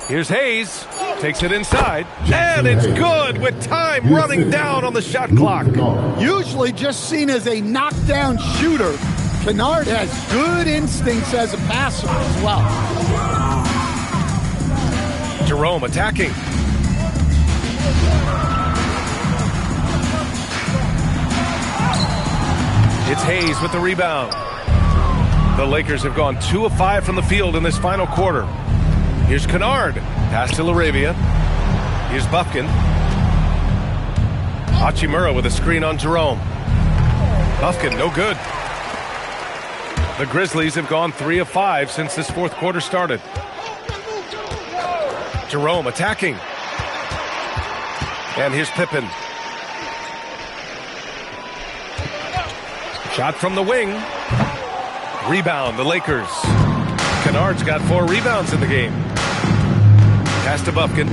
Here's Hayes. Takes it inside. And it's good with time running down on the shot clock. Usually just seen as a knockdown shooter, Kennard has good instincts as a passer as well. Jerome attacking. It's Hayes with the rebound. The Lakers have gone 2 of 5 from the field in this final quarter. Here's Kennard. Pass to LaRavia. Here's Bufkin. Hachimura with a screen on Jerome. Bufkin, no good. The Grizzlies have gone 3 of 5 since this fourth quarter started. Jerome attacking. And here's Pippen. Shot from the wing. Rebound, the Lakers. Kennard's got 4 rebounds in the game. Pass to Bufkin.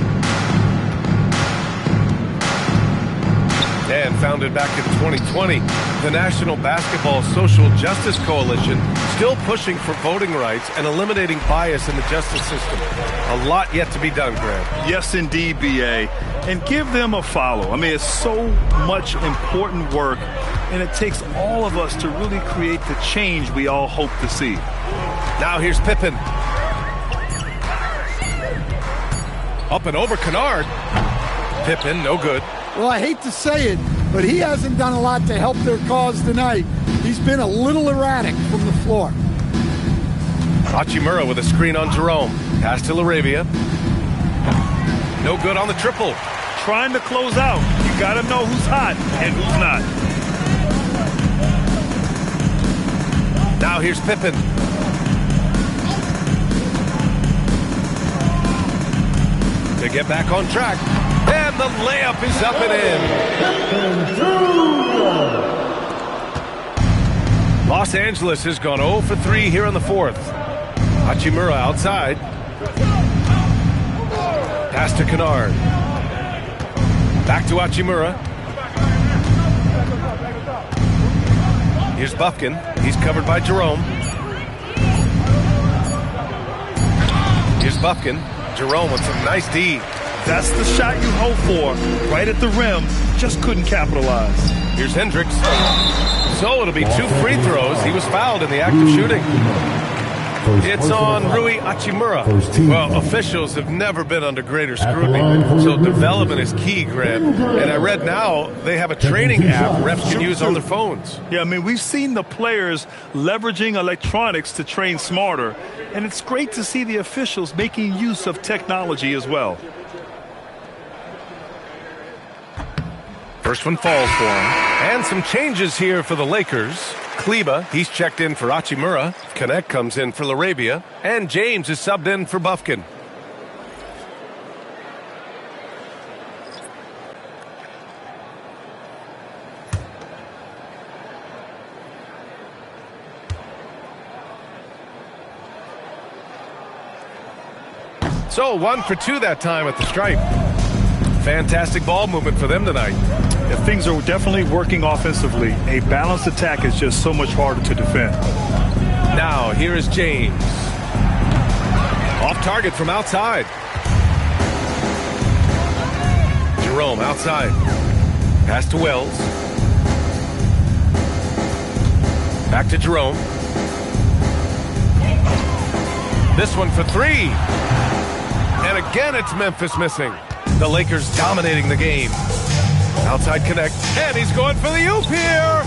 And founded back in 2020, the National Basketball Social Justice Coalition still pushing for voting rights and eliminating bias in the justice system. A lot yet to be done, Grant. Yes, indeed, B.A. And give them a follow. I mean, it's so much important work, and it takes all of us to really create the change we all hope to see. Now here's Pippen. Up and over Kennard. Pippen, no good. Well, I hate to say it, but he hasn't done a lot to help their cause tonight. He's been a little erratic from the floor. Hachimura with a screen on Jerome. Pass to LaRavia. No good on the triple. Trying to close out. You got to know who's hot and who's not. Now here's Pippen. To get back on track. And the layup is up and in. Los Angeles has gone 0 for 3 here in the fourth. Hachimura outside. Pass to Kennard. Back to Hachimura. Here's Bufkin. He's covered by Jerome. Here's Bufkin. Jerome with some nice D. That's the shot you hope for. Right at the rim. Just couldn't capitalize. Here's Hendricks. So it'll be 2 free throws. He was fouled in the act of shooting. It's on Rui Hachimura. Well, officials have never been under greater scrutiny, so development is key, Grant. And I read now they have a training app refs can use on their phones. Yeah, I mean, we've seen the players leveraging electronics to train smarter, and it's great to see the officials making use of technology as well. First one falls for him. And some changes here for the Lakers. Kleba, he's checked in for Hachimura. Connect comes in for LaRavia. And James is subbed in for Bufkin. So 1 for 2 that time at the stripe. Fantastic ball movement for them tonight. Yeah, things are definitely working offensively. A balanced attack is just so much harder to defend. Now, here is James. Off target from outside. Jerome outside. Pass to Wells. Back to Jerome. This one for 3. And again, it's Memphis missing. The Lakers dominating the game. Outside connect, and he's going for the oop here.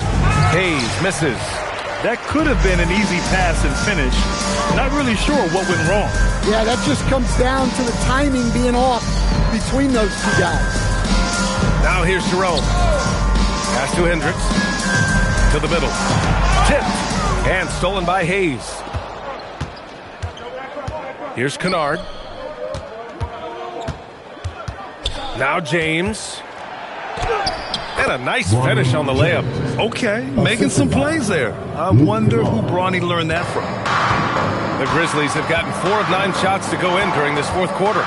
Hayes misses. That could have been an easy pass and finish. Not really sure what went wrong. Yeah, that just comes down to the timing being off between those two guys. Now here's Jerome. Pass to Hendricks. To the middle. Tipped. And stolen by Hayes. Here's Kennard. Now James. And a nice finish on the layup. Okay, making some plays there. I wonder who Bronny learned that from. The Grizzlies have gotten 4 of 9 shots to go in during this fourth quarter.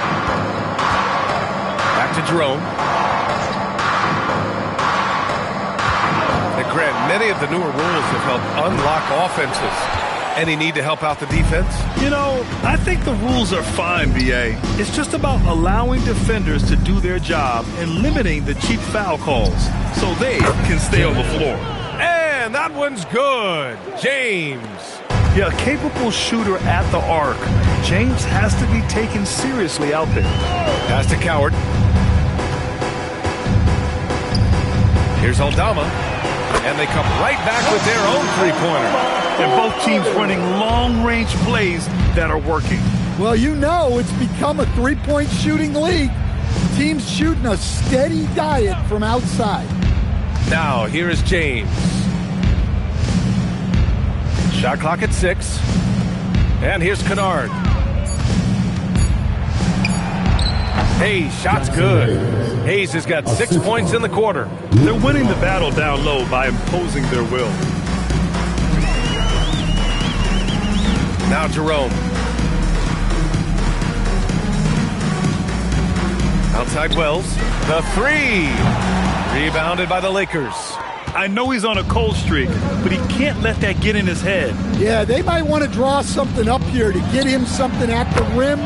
Back to Jerome. And Grant, many of the newer rules have helped unlock offenses. Any need to help out the defense? You know, I think the rules are fine, B.A. It's just about allowing defenders to do their job and limiting the cheap foul calls so they can stay on the floor. And that one's good. James. Yeah, a capable shooter at the arc. James has to be taken seriously out there. Pass to Coward. Here's Aldama. And they come right back with their own three-pointer. And both teams running long-range plays that are working. Well, you know it's become a three-point shooting league. Teams shooting a steady diet from outside. Now, here is James. Shot clock at 6. And here's Kennard. Hayes, shot's good. Hayes has got 6 points in the quarter. They're winning the battle down low by imposing their will. Now Jerome. Outside Wells. The three. Rebounded by the Lakers. I know he's on a cold streak, but he can't let that get in his head. Yeah, they might want to draw something up here to get him something at the rim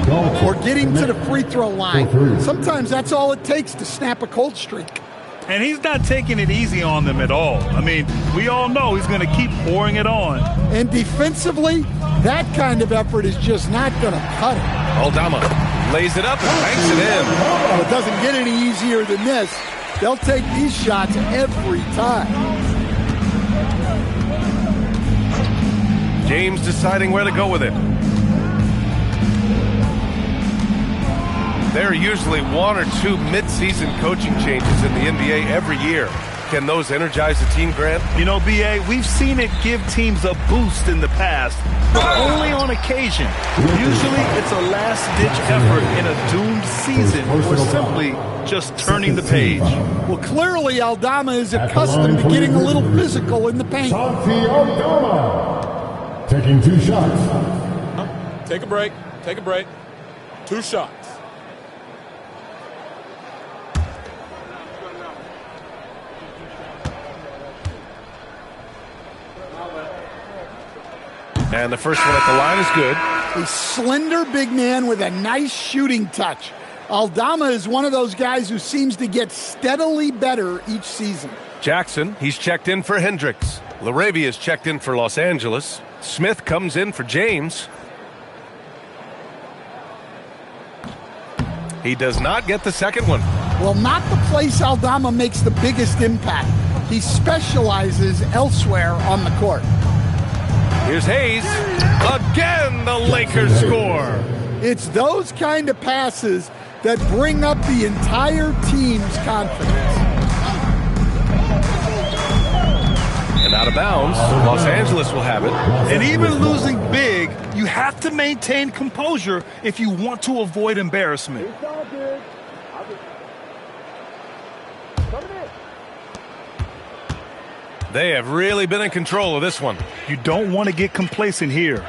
or get him to the free throw line. Sometimes that's all it takes to snap a cold streak. And he's not taking it easy on them at all. I mean, we all know he's going to keep pouring it on. And defensively, that kind of effort is just not going to cut it. Aldama lays it up and banks it in. Well, it doesn't get any easier than this. They'll take these shots every time. James deciding where to go with it. There are usually one or two mid-season coaching changes in the NBA every year. Can those energize a team, Grant? You know, B.A., we've seen it give teams a boost in the past, but only on occasion. Usually it's a last-ditch effort in a doomed season or simply just turning the page. Well, clearly Aldama is accustomed to getting a little physical in the paint. Santi Aldama taking 2 shots. Take a break. Take a break. 2 shots. And the first one at the line is good. A slender big man with a nice shooting touch. Aldama is one of those guys who seems to get steadily better each season. Jackson, he's checked in for Hendricks. Larabia's checked in for Los Angeles. Smith comes in for James. He does not get the second one. Well, not the place Aldama makes the biggest impact. He specializes elsewhere on the court. Here's Hayes. Again, the Lakers score. It's those kind of passes that bring up the entire team's confidence. And out of bounds, Los Angeles will have it. And even losing big, you have to maintain composure if you want to avoid embarrassment. They have really been in control of this one. You don't want to get complacent here.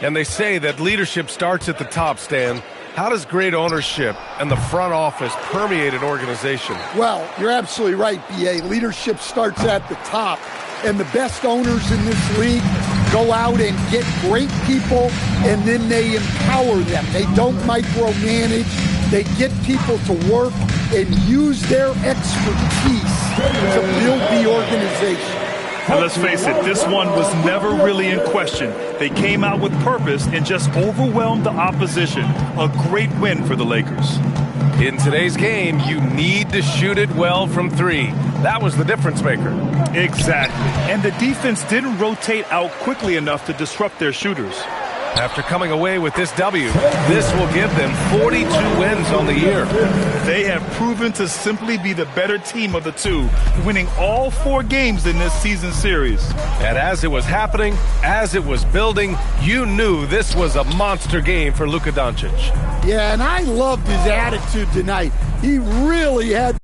And they say that leadership starts at the top, Stan. How does great ownership and the front office permeate an organization? Well, you're absolutely right, B.A. Leadership starts at the top. And the best owners in this league go out and get great people, and then they empower them. They don't micromanage. They get people to work and use their expertise to build the organization. And let's face it, this one was never really in question. They came out with purpose and just overwhelmed the opposition. A great win for the Lakers. In today's game, you need to shoot it well from 3. That was the difference maker. Exactly. And the defense didn't rotate out quickly enough to disrupt their shooters. After coming away with this W, this will give them 42 wins on the year. They have proven to simply be the better team of the two, winning all 4 games in this season series. And as it was happening, as it was building, you knew this was a monster game for Luka Doncic. Yeah, and I loved his attitude tonight. He really had